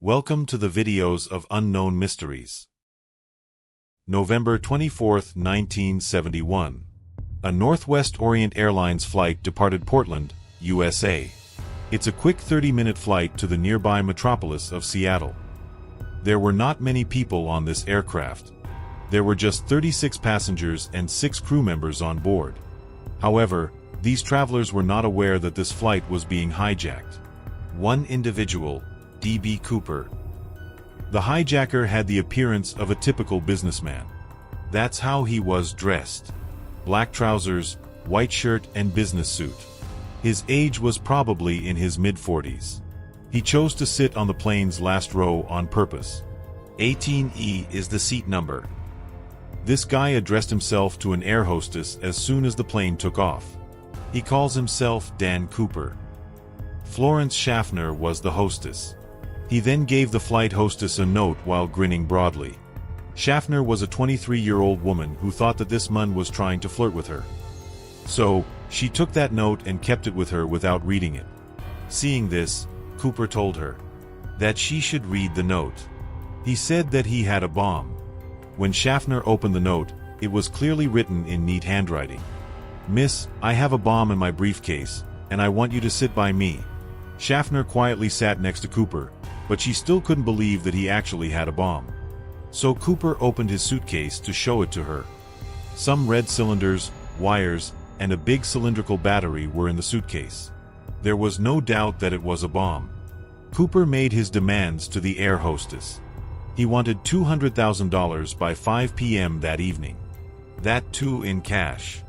Welcome to the videos of Unknown Mysteries. November 24, 1971. A Northwest Orient Airlines flight departed Portland, USA. It's a quick 30-minute flight to the nearby metropolis of Seattle. There were not many people on this aircraft. There were just 36 passengers and 6 crew members on board. However, these travelers were not aware that this flight was being hijacked. One individual, D.B. Cooper. The hijacker had the appearance of a typical businessman. That's how he was dressed. Black trousers, white shirt and business suit. His age was probably in his mid-40s. He chose to sit on the plane's last row on purpose. 18E is the seat number. This guy addressed himself to an air hostess as soon as the plane took off. He calls himself Dan Cooper. Florence Schaffner was the hostess. He then gave the flight hostess a note while grinning broadly. Schaffner was a 23-year-old woman who thought that this man was trying to flirt with her. So, she took that note and kept it with her without reading it. Seeing this, Cooper told her that she should read the note. He said that he had a bomb. When Schaffner opened the note, it was clearly written in neat handwriting. "Miss, I have a bomb in my briefcase, and I want you to sit by me." Schaffner quietly sat next to Cooper, but she still couldn't believe that he actually had a bomb. So Cooper opened his suitcase to show it to her. Some red cylinders, wires, and a big cylindrical battery were in the suitcase. There was no doubt that it was a bomb. Cooper made his demands to the air hostess. He wanted $200,000 by 5 p.m. that evening. That too in cash.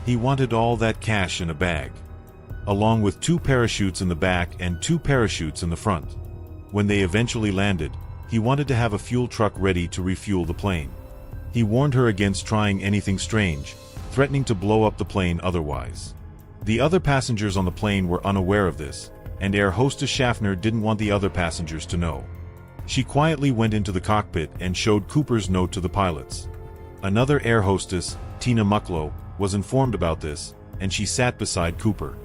He wanted all that cash in a bag, along with 2 parachutes in the back and 2 parachutes in the front. When they eventually landed, he wanted to have a fuel truck ready to refuel the plane. He warned her against trying anything strange, threatening to blow up the plane otherwise. The other passengers on the plane were unaware of this, and air hostess Schaffner didn't want the other passengers to know. She quietly went into the cockpit and showed Cooper's note to the pilots. Another air hostess, Tina Mucklow, was informed about this, and she sat beside Cooper.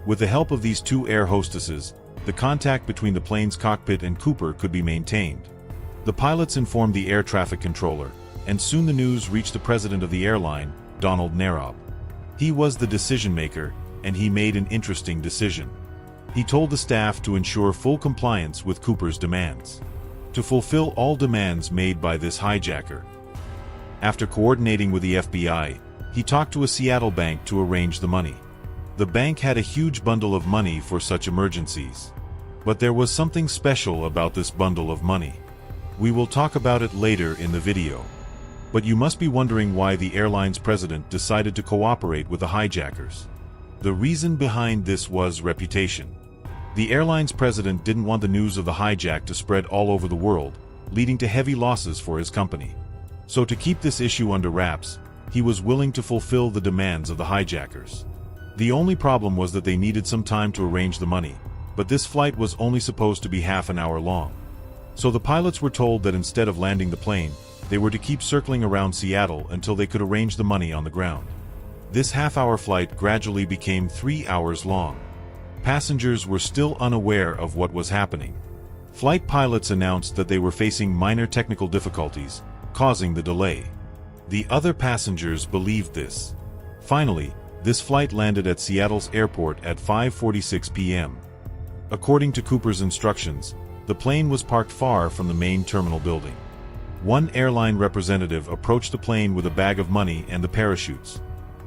With the help of these 2 air hostesses, the contact between the plane's cockpit and Cooper could be maintained. The pilots informed the air traffic controller, and soon the news reached the president of the airline, Donald Narob. He was the decision-maker, and he made an interesting decision. He told the staff to ensure full compliance with Cooper's demands, to fulfill all demands made by this hijacker. After coordinating with the FBI, he talked to a Seattle bank to arrange the money. The bank had a huge bundle of money for such emergencies. But there was something special about this bundle of money. We will talk about it later in the video. But you must be wondering why the airline's president decided to cooperate with the hijackers. The reason behind this was reputation. The airline's president didn't want the news of the hijack to spread all over the world, leading to heavy losses for his company. So to keep this issue under wraps, he was willing to fulfill the demands of the hijackers. The only problem was that they needed some time to arrange the money, but this flight was only supposed to be half an hour long. So the pilots were told that instead of landing the plane, they were to keep circling around Seattle until they could arrange the money on the ground. This half-hour flight gradually became 3 hours long. Passengers were still unaware of what was happening. Flight pilots announced that they were facing minor technical difficulties, causing the delay. The other passengers believed this. Finally, this flight landed at Seattle's airport at 5:46 p.m. According to Cooper's instructions, the plane was parked far from the main terminal building. One airline representative approached the plane with a bag of money and the parachutes.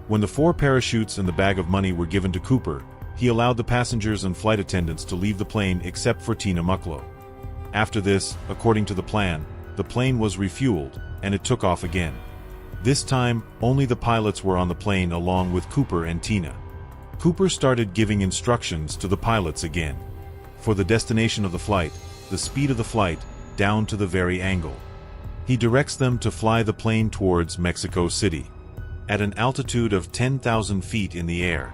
When the 4 parachutes and the bag of money were given to Cooper, he allowed the passengers and flight attendants to leave the plane except for Tina Mucklow. After this, according to the plan, the plane was refueled, and it took off again. This time, only the pilots were on the plane along with Cooper and Tina. Cooper started giving instructions to the pilots again. For the destination of the flight, the speed of the flight, down to the very angle. He directs them to fly the plane towards Mexico City, at an altitude of 10,000 feet in the air,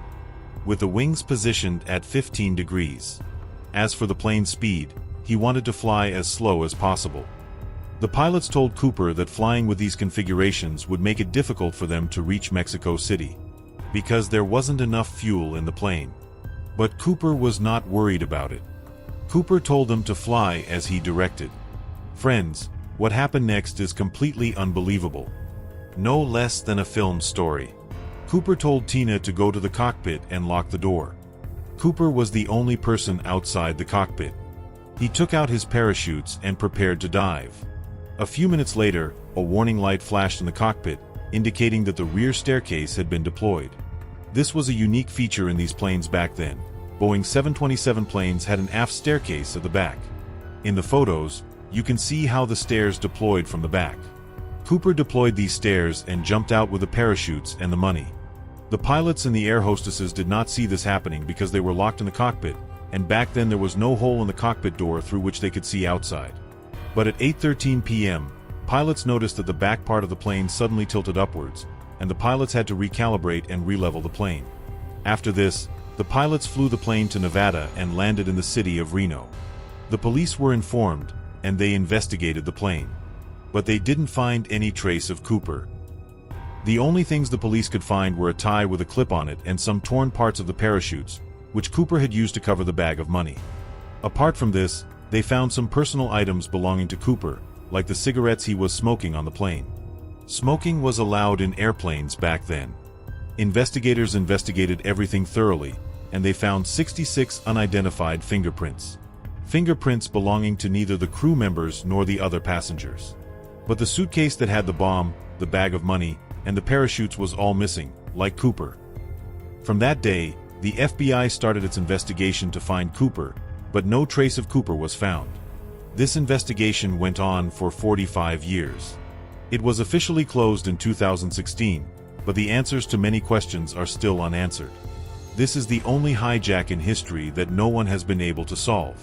with the wings positioned at 15 degrees. As for the plane's speed, he wanted to fly as slow as possible. The pilots told Cooper that flying with these configurations would make it difficult for them to reach Mexico City, because there wasn't enough fuel in the plane. But Cooper was not worried about it. Cooper told them to fly as he directed. Friends, what happened next is completely unbelievable. No less than a film story. Cooper told Tina to go to the cockpit and lock the door. Cooper was the only person outside the cockpit. He took out his parachutes and prepared to dive. A few minutes later, a warning light flashed in the cockpit, indicating that the rear staircase had been deployed. This was a unique feature in these planes back then. Boeing 727 planes had an aft staircase at the back. In the photos, you can see how the stairs deployed from the back. Cooper deployed these stairs and jumped out with the parachutes and the money. The pilots and the air hostesses did not see this happening because they were locked in the cockpit, and back then there was no hole in the cockpit door through which they could see outside. But at 8:13 p.m., pilots noticed that the back part of the plane suddenly tilted upwards, and the pilots had to recalibrate and re-level the plane. After this, the pilots flew the plane to Nevada and landed in the city of Reno. The police were informed, and they investigated the plane. But they didn't find any trace of Cooper. The only things the police could find were a tie with a clip on it and some torn parts of the parachutes, which Cooper had used to cover the bag of money. Apart from this, they found some personal items belonging to Cooper, like the cigarettes he was smoking on the plane. Smoking was allowed in airplanes back then. Investigators investigated everything thoroughly, and they found 66 unidentified fingerprints. Fingerprints belonging to neither the crew members nor the other passengers. But the suitcase that had the bomb, the bag of money, and the parachutes was all missing, like Cooper. From that day, the FBI started its investigation to find Cooper, but no trace of Cooper was found. This investigation went on for 45 years. It was officially closed in 2016, but the answers to many questions are still unanswered. This is the only hijack in history that no one has been able to solve.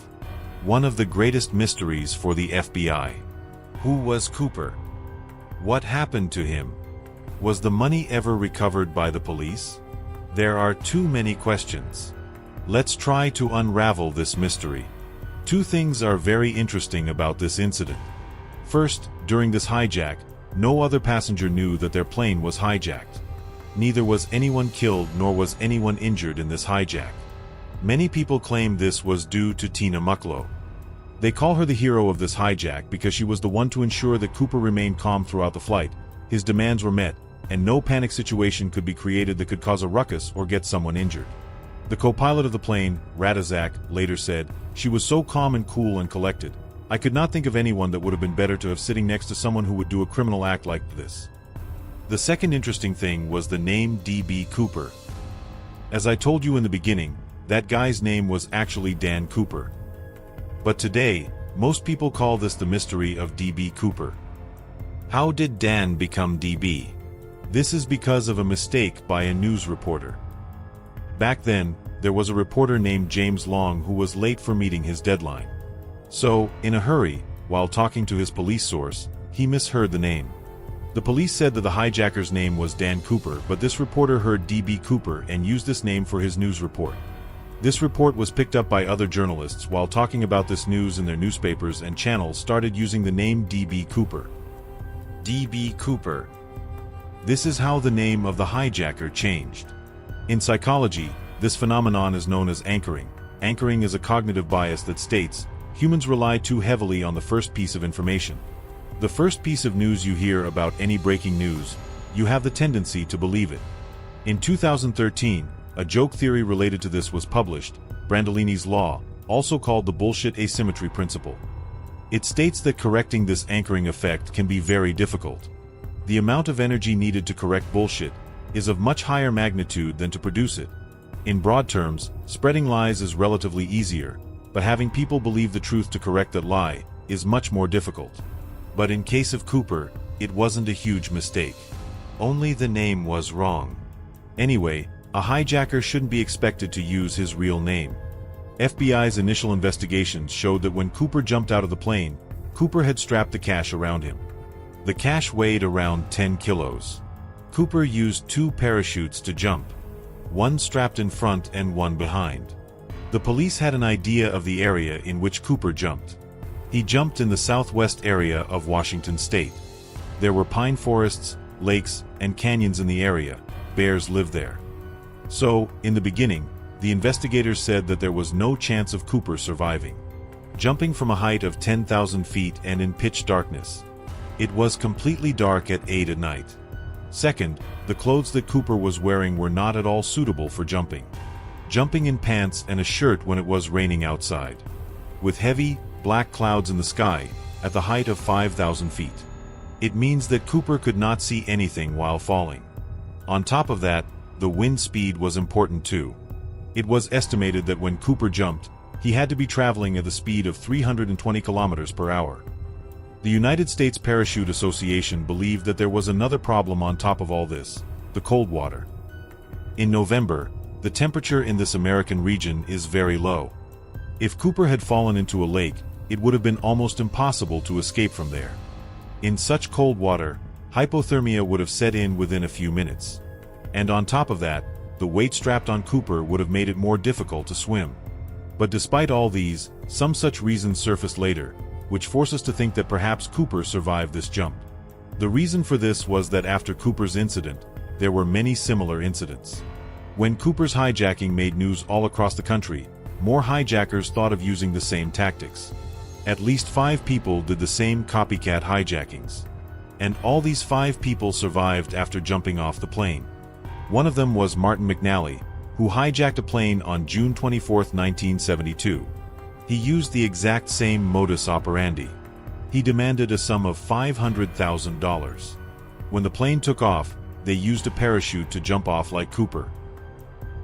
One of the greatest mysteries for the FBI. Who was Cooper? What happened to him? Was the money ever recovered by the police? There are too many questions. Let's try to unravel this mystery. Two things are very interesting about this incident. First, during this hijack, no other passenger knew that their plane was hijacked. Neither was anyone killed nor was anyone injured in this hijack. Many people claim this was due to Tina Mucklow. They call her the hero of this hijack because she was the one to ensure that Cooper remained calm throughout the flight, his demands were met, and no panic situation could be created that could cause a ruckus or get someone injured. The co-pilot of the plane, Radizak, later said, "She was so calm and cool and collected. I could not think of anyone that would have been better to have sitting next to someone who would do a criminal act like this." The second interesting thing was the name D.B. Cooper. As I told you in the beginning, that guy's name was actually Dan Cooper. But today, most people call this the mystery of D.B. Cooper. How did Dan become D.B.? This is because of a mistake by a news reporter. Back then, there was a reporter named James Long who was late for meeting his deadline. So, in a hurry, while talking to his police source, he misheard the name. The police said that the hijacker's name was Dan Cooper, but this reporter heard D.B. Cooper and used this name for his news report. This report was picked up by other journalists while talking about this news in their newspapers, and channels started using the name D.B. Cooper. D.B. Cooper. This is how the name of the hijacker changed. In psychology, this phenomenon is known as anchoring. Anchoring is a cognitive bias that states, humans rely too heavily on the first piece of information. The first piece of news you hear about any breaking news, you have the tendency to believe it. In 2013, a joke theory related to this was published, Brandolini's Law, also called the bullshit asymmetry principle. It states that correcting this anchoring effect can be very difficult. The amount of energy needed to correct bullshit is of much higher magnitude than to produce it. In broad terms, spreading lies is relatively easier, but having people believe the truth to correct that lie is much more difficult. But in case of Cooper, it wasn't a huge mistake. Only the name was wrong. Anyway, a hijacker shouldn't be expected to use his real name. FBI's initial investigations showed that when Cooper jumped out of the plane, Cooper had strapped the cash around him. The cash weighed around 10 kilos. Cooper used 2 parachutes to jump, one strapped in front and one behind. The police had an idea of the area in which Cooper jumped. He jumped in the southwest area of Washington state. There were pine forests, lakes, and canyons in the area. Bears lived there. So, in the beginning, the investigators said that there was no chance of Cooper surviving. jumping from a height of 10,000 feet and in pitch darkness. It was completely dark at 8 at night. Second, the clothes that Cooper was wearing were not at all suitable for jumping. Jumping in pants and a shirt when it was raining outside. With heavy, black clouds in the sky, at the height of 5,000 feet. It means that Cooper could not see anything while falling. On top of that, the wind speed was important too. It was estimated that when Cooper jumped, he had to be traveling at the speed of 320 kilometers per hour. The United States Parachute Association believed that there was another problem on top of all this, the cold water. In November, the temperature in this American region is very low. If Cooper had fallen into a lake, it would have been almost impossible to escape from there. In such cold water, hypothermia would have set in within a few minutes. And on top of that, the weight strapped on Cooper would have made it more difficult to swim. But despite all these, some such reasons surfaced later, which force us to think that perhaps Cooper survived this jump. The reason for this was that after Cooper's incident, there were many similar incidents. When Cooper's hijacking made news all across the country, more hijackers thought of using the same tactics. At least 5 people did the same copycat hijackings. And all these 5 people survived after jumping off the plane. One of them was Martin McNally, who hijacked a plane on June 24, 1972. He used the exact same modus operandi. He demanded a sum of $500,000. When the plane took off, they used a parachute to jump off like Cooper.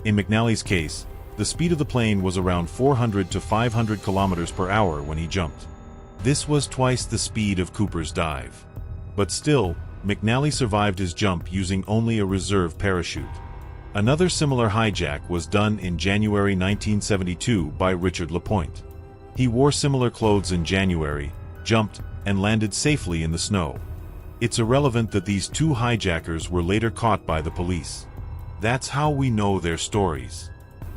In McNally's case, the speed of the plane was around 400 to 500 kilometers per hour when he jumped. This was twice the speed of Cooper's dive. But still, McNally survived his jump using only a reserve parachute. Another similar hijack was done in January 1972 by Richard LaPointe. He wore similar clothes in January, jumped, and landed safely in the snow. It's irrelevant that these 2 hijackers were later caught by the police. That's how we know their stories.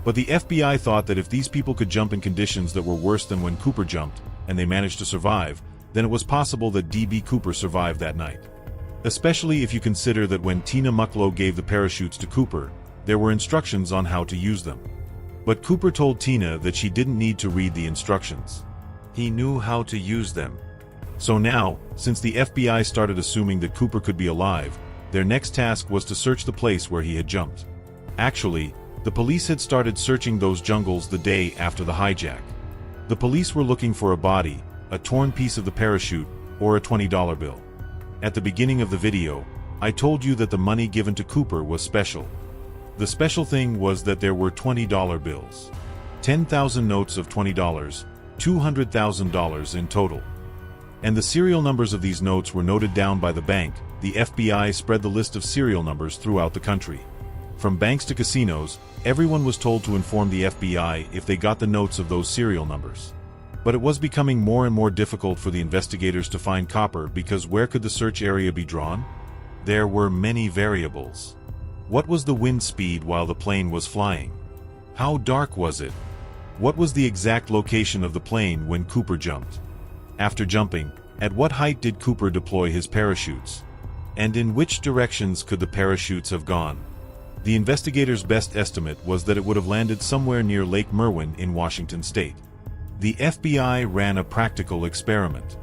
But the FBI thought that if these people could jump in conditions that were worse than when Cooper jumped, and they managed to survive, then it was possible that D.B. Cooper survived that night. Especially if you consider that when Tina Mucklow gave the parachutes to Cooper, there were instructions on how to use them. But Cooper told Tina that she didn't need to read the instructions. He knew how to use them. So now, since the FBI started assuming that Cooper could be alive, their next task was to search the place where he had jumped. Actually, the police had started searching those jungles the day after the hijack. The police were looking for a body, a torn piece of the parachute, or a $20 bill. At the beginning of the video, I told you that the money given to Cooper was special. The special thing was that there were $20 bills. 10,000 notes of $20, $200,000 in total. And the serial numbers of these notes were noted down by the bank. The FBI spread the list of serial numbers throughout the country. From banks to casinos, everyone was told to inform the FBI if they got the notes of those serial numbers. But it was becoming more and more difficult for the investigators to find Cooper because where could the search area be drawn? There were many variables. What was the wind speed while the plane was flying? How dark was it? What was the exact location of the plane when Cooper jumped? After jumping, at what height did Cooper deploy his parachutes? And in which directions could the parachutes have gone? The investigators' best estimate was that it would have landed somewhere near Lake Merwin in Washington state. The FBI ran a practical experiment.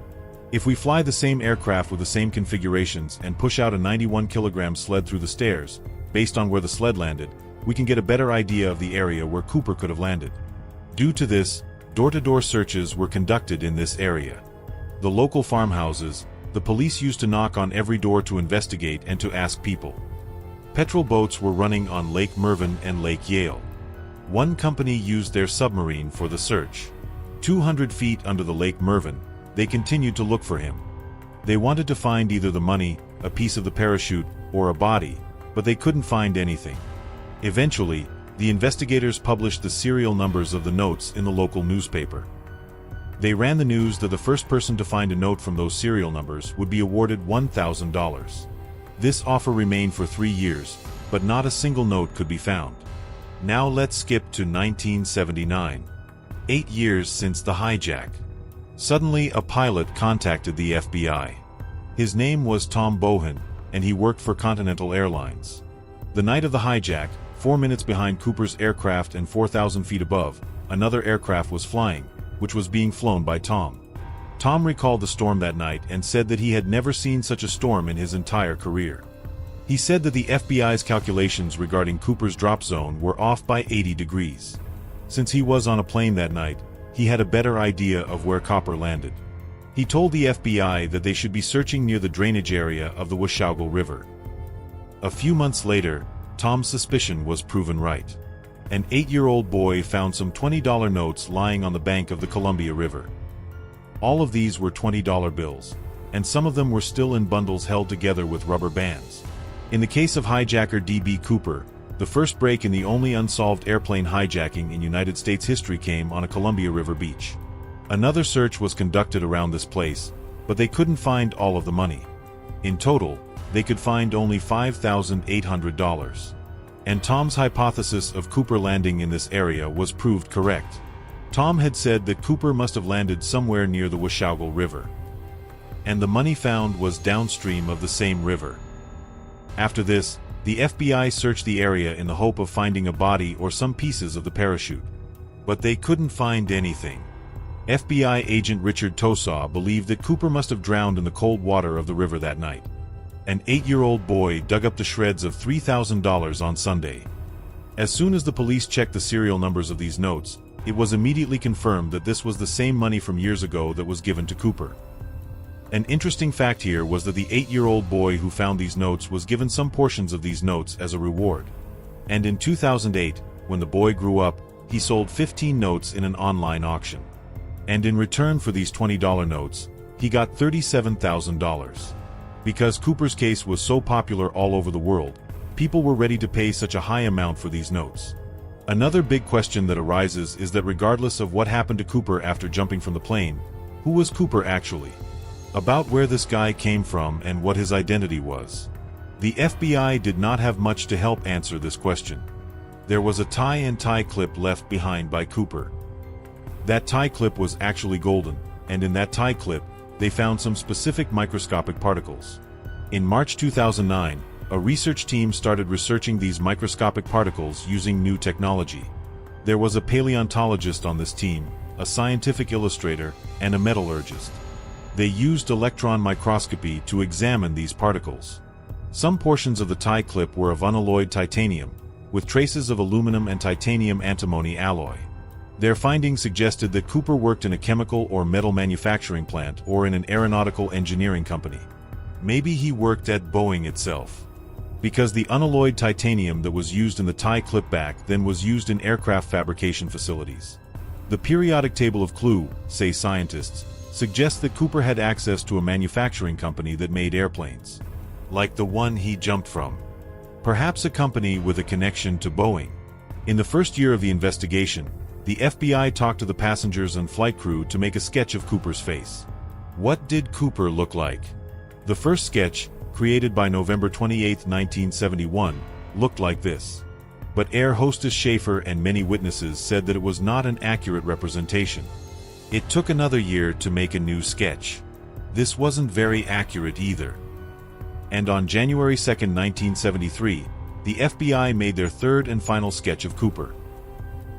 If we fly the same aircraft with the same configurations and push out a 91-kilogram sled through the stairs, based on where the sled landed, we can get a better idea of the area where Cooper could have landed. Due to this, door-to-door searches were conducted in this area. The local farmhouses, the police used to knock on every door to investigate and to ask people. Petrol boats were running on Lake Merwin and Lake Yale. One company used their submarine for the search. 200 feet under the Lake Merwin, they continued to look for him. They wanted to find either the money, a piece of the parachute, or a body, but they couldn't find anything. Eventually, the investigators published the serial numbers of the notes in the local newspaper. They ran the news that the first person to find a note from those serial numbers would be awarded $1,000. This offer remained for 3 years, but not a single note could be found. Now let's skip to 1979. 8 years since the hijack. Suddenly, a pilot contacted the FBI. His name was Tom Bohan, and he worked for Continental Airlines. The night of the hijack, 4 minutes behind Cooper's aircraft and 4,000 feet above, another aircraft was flying, which was being flown by Tom. Tom recalled the storm that night and said that he had never seen such a storm in his entire career. He said that the FBI's calculations regarding Cooper's drop zone were off by 80 degrees. Since he was on a plane that night, he had a better idea of where Cooper landed. He told the FBI that they should be searching near the drainage area of the Washogal River. A few months later, Tom's suspicion was proven right. An 8-year-old boy found some $20 notes lying on the bank of the Columbia River. All of these were $20 bills, and some of them were still in bundles held together with rubber bands. In the case of hijacker D.B. Cooper, the first break in the only unsolved airplane hijacking in United States history came on a Columbia River beach. Another search was conducted around this place, but they couldn't find all of the money. In total, they could find only $5,800. And Tom's hypothesis of Cooper landing in this area was proved correct. Tom had said that Cooper must have landed somewhere near the Washogal River. And the money found was downstream of the same river. After this, the FBI searched the area in the hope of finding a body or some pieces of the parachute. But they couldn't find anything. FBI agent Richard Tosaw believed that Cooper must have drowned in the cold water of the river that night. An 8-year-old boy dug up the shreds of $3,000 on Sunday. As soon as the police checked the serial numbers of these notes, it was immediately confirmed that this was the same money from years ago that was given to Cooper. An interesting fact here was that the 8-year-old boy who found these notes was given some portions of these notes as a reward. And in 2008, when the boy grew up, he sold 15 notes in an online auction. And in return for these $20 notes, he got $37,000. Because Cooper's case was so popular all over the world, people were ready to pay such a high amount for these notes. Another big question that arises is that regardless of what happened to Cooper after jumping from the plane, who was Cooper actually? About where this guy came from and what his identity was. The FBI did not have much to help answer this question. There was a tie and tie clip left behind by Cooper. That tie clip was actually golden, and in that tie clip, they found some specific microscopic particles. In March 2009, a research team started researching these microscopic particles using new technology. There was a paleontologist on this team, a scientific illustrator, and a metallurgist. They used electron microscopy to examine these particles. Some portions of the tie clip were of unalloyed titanium, with traces of aluminum and titanium antimony alloy. Their findings suggested that Cooper worked in a chemical or metal manufacturing plant or in an aeronautical engineering company. Maybe he worked at Boeing itself. Because the unalloyed titanium that was used in the tie clip back then was used in aircraft fabrication facilities. The periodic table of Clue, say scientists, suggests that Cooper had access to a manufacturing company that made airplanes. Like the one he jumped from. Perhaps a company with a connection to Boeing. In the first year of the investigation, the FBI talked to the passengers and flight crew to make a sketch of Cooper's face. What did Cooper look like? The first sketch, created by November 28, 1971, looked like this. But air hostess Schaefer and many witnesses said that it was not an accurate representation. It took another year to make a new sketch. This wasn't very accurate either. And on January 2, 1973, the FBI made their third and final sketch of Cooper.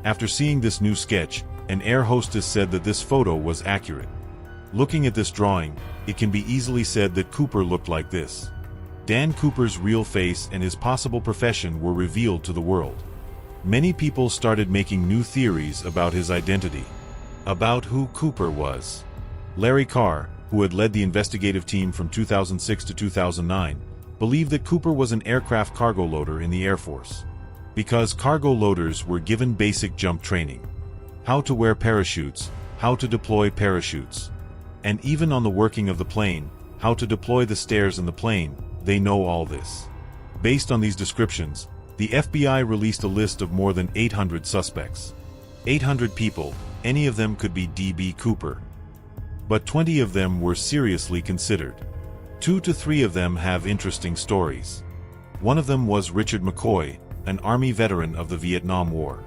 After seeing this new sketch, an air hostess said that this photo was accurate. Looking at this drawing, it can be easily said that Cooper looked like this. Dan Cooper's real face and his possible profession were revealed to the world. Many people started making new theories about his identity. About who Cooper was. Larry Carr, who had led the investigative team from 2006 to 2009, believed that Cooper was an aircraft cargo loader in the Air Force. Because cargo loaders were given basic jump training. How to wear parachutes, how to deploy parachutes. And even on the working of the plane, how to deploy the stairs in the plane, they know all this. Based on these descriptions, the FBI released a list of more than 800 suspects. 800 people, any of them could be D.B. Cooper. But 20 of them were seriously considered. 2 to 3 of them have interesting stories. One of them was Richard McCoy, an Army veteran of the Vietnam War.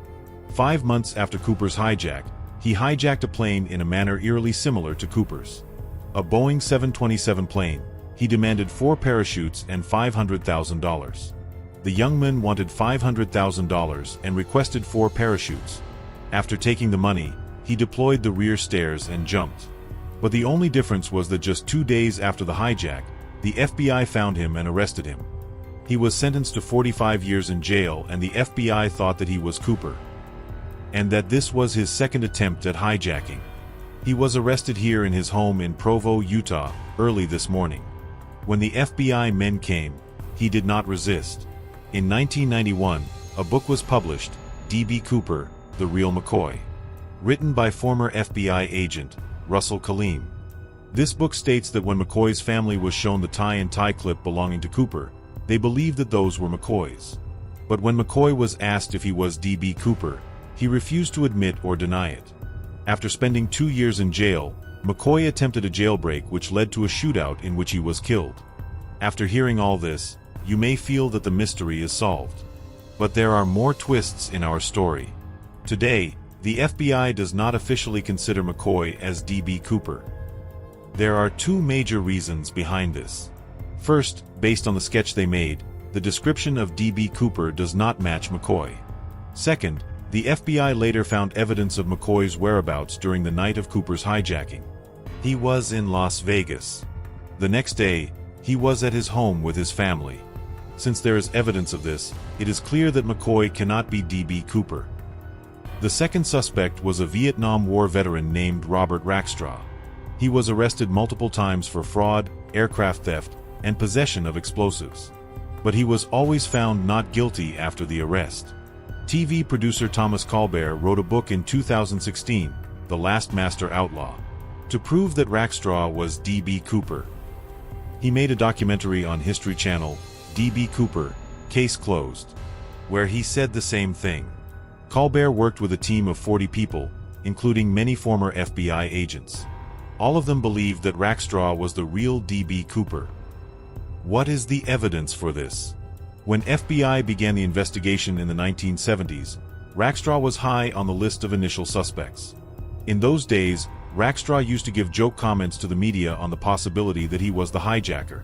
5 months after Cooper's hijack, he hijacked a plane in a manner eerily similar to Cooper's. A Boeing 727 plane. He demanded 4 parachutes and $500,000. The young man wanted $500,000 and requested 4 parachutes. After taking the money, he deployed the rear stairs and jumped. But the only difference was that just 2 days after the hijack, the FBI found him and arrested him. He was sentenced to 45 years in jail, and the FBI thought that he was Cooper, and that this was his second attempt at hijacking. He was arrested here in his home in Provo, Utah, early this morning. When the FBI men came, he did not resist. In 1991, a book was published, D.B. Cooper, The Real McCoy, written by former FBI agent Russell Kaleem. This book states that when McCoy's family was shown the tie and tie clip belonging to Cooper, they believed that those were McCoy's. But when McCoy was asked if he was D.B. Cooper, he refused to admit or deny it. After spending 2 years in jail, McCoy attempted a jailbreak which led to a shootout in which he was killed. After hearing all this, you may feel that the mystery is solved. But there are more twists in our story. Today, the FBI does not officially consider McCoy as D.B. Cooper. There are two major reasons behind this. First, based on the sketch they made, the description of D.B. Cooper does not match McCoy. Second, the FBI later found evidence of McCoy's whereabouts during the night of Cooper's hijacking. He was in Las Vegas. The next day, he was at his home with his family. Since there is evidence of this, it is clear that McCoy cannot be D.B. Cooper. The second suspect was a Vietnam War veteran named Robert Rackstraw. He was arrested multiple times for fraud, aircraft theft, and possession of explosives. But he was always found not guilty after the arrest. TV producer Thomas Colbert wrote a book in 2016, The Last Master Outlaw, to prove that Rackstraw was D.B. Cooper. He made a documentary on History Channel, D.B. Cooper, Case Closed, where he said the same thing. Colbert worked with a team of 40 people, including many former FBI agents. All of them believed that Rackstraw was the real D.B. Cooper. What is the evidence for this? When FBI began the investigation in the 1970s, Rackstraw was high on the list of initial suspects. In those days, Rackstraw used to give joke comments to the media on the possibility that he was the hijacker.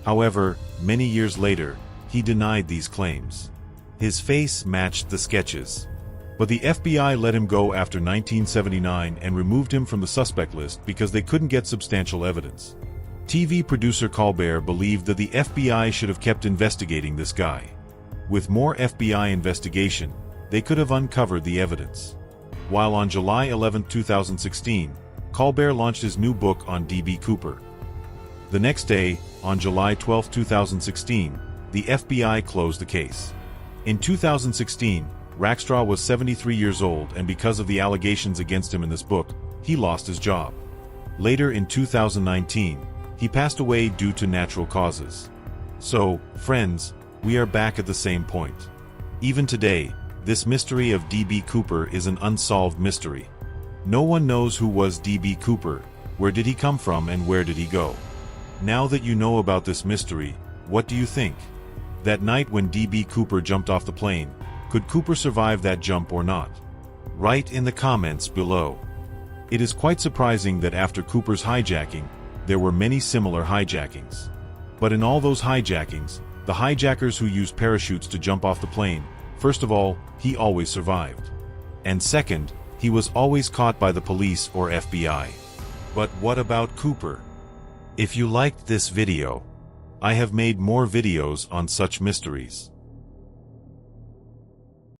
However, many years later, he denied these claims. His face matched the sketches. But the FBI let him go after 1979 and removed him from the suspect list because they couldn't get substantial evidence. TV producer Colbert believed that the FBI should have kept investigating this guy. With more FBI investigation, they could have uncovered the evidence. While on July 11, 2016, Colbert launched his new book on D.B. Cooper. The next day, on July 12, 2016, the FBI closed the case. In 2016, Rackstraw was 73 years old, and because of the allegations against him in this book, he lost his job. Later in 2019, he passed away due to natural causes. So, friends, we are back at the same point. Even today, this mystery of D.B. Cooper is an unsolved mystery. No one knows who was D.B. Cooper, where did he come from, and where did he go. Now that you know about this mystery, what do you think? That night when D.B. Cooper jumped off the plane, could Cooper survive that jump or not? Write in the comments below. It is quite surprising that after Cooper's hijacking, there were many similar hijackings. But in all those hijackings, the hijackers who used parachutes to jump off the plane, first of all, he always survived. And second, he was always caught by the police or FBI. But what about Cooper? If you liked this video, I have made more videos on such mysteries.